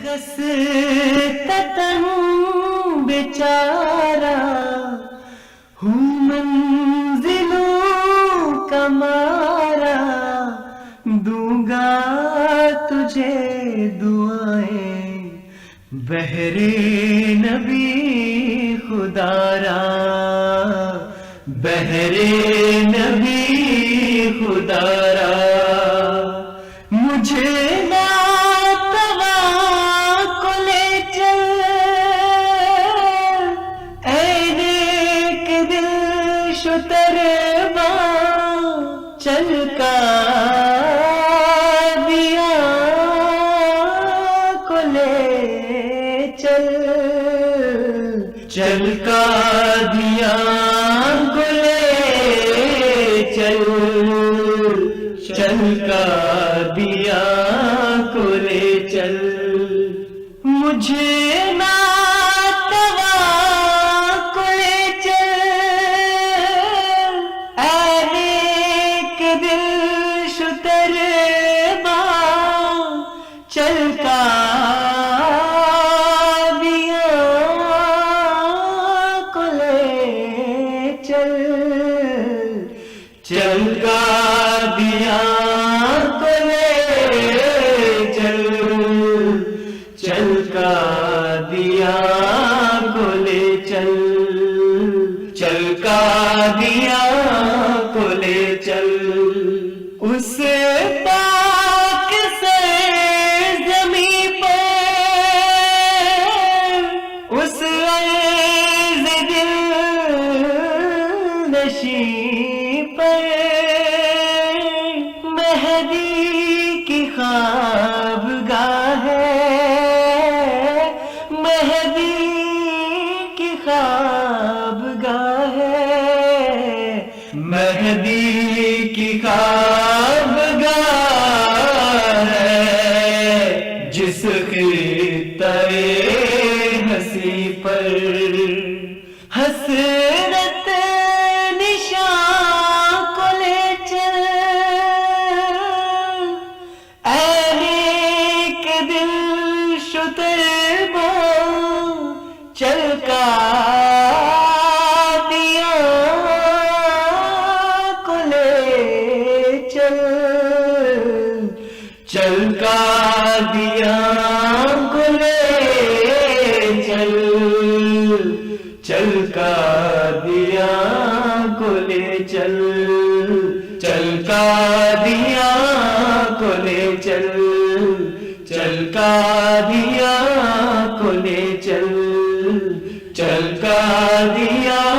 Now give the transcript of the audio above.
خستتاً بیچارہ ہوں منزلوں کا مارا، دوں گا تجھے دعائیں بہرے نبی خدا را، بہرے نبی خدا را۔ مجھے ناتواں کو لے چل، اے نیک دل شتر باں، چل قادیاں کو لے چل، چل قادیاں کو لے چل، چل قادیاں کو لے چل۔ مجھے ناتواں کو لے چل، اے نیک دل شتر باں، چل قادیاں کو لے چل، چل قادیاں کو لے چل، چل قادیاں کو لے چل، چل قادیاں کو لے چل۔ اس پاک سے زمیں پر، اس عرض دل نشیں پر، مہدی کی خوابگاہ ہے، مہدی کی خوابگاہ ہے، مہدی کی خوابگاہ ہے، جس خطۂ ہنسی پر حسرت نشاں کو لے چل، اے نیک دل شتر باں، چل قادیاں کو لے چل، چل قادیاں کو لے چل، چل قادیاں کو لے چل، چل قادیاں کو لے چل، چل قادیاں کو لے چل، چل قادیاں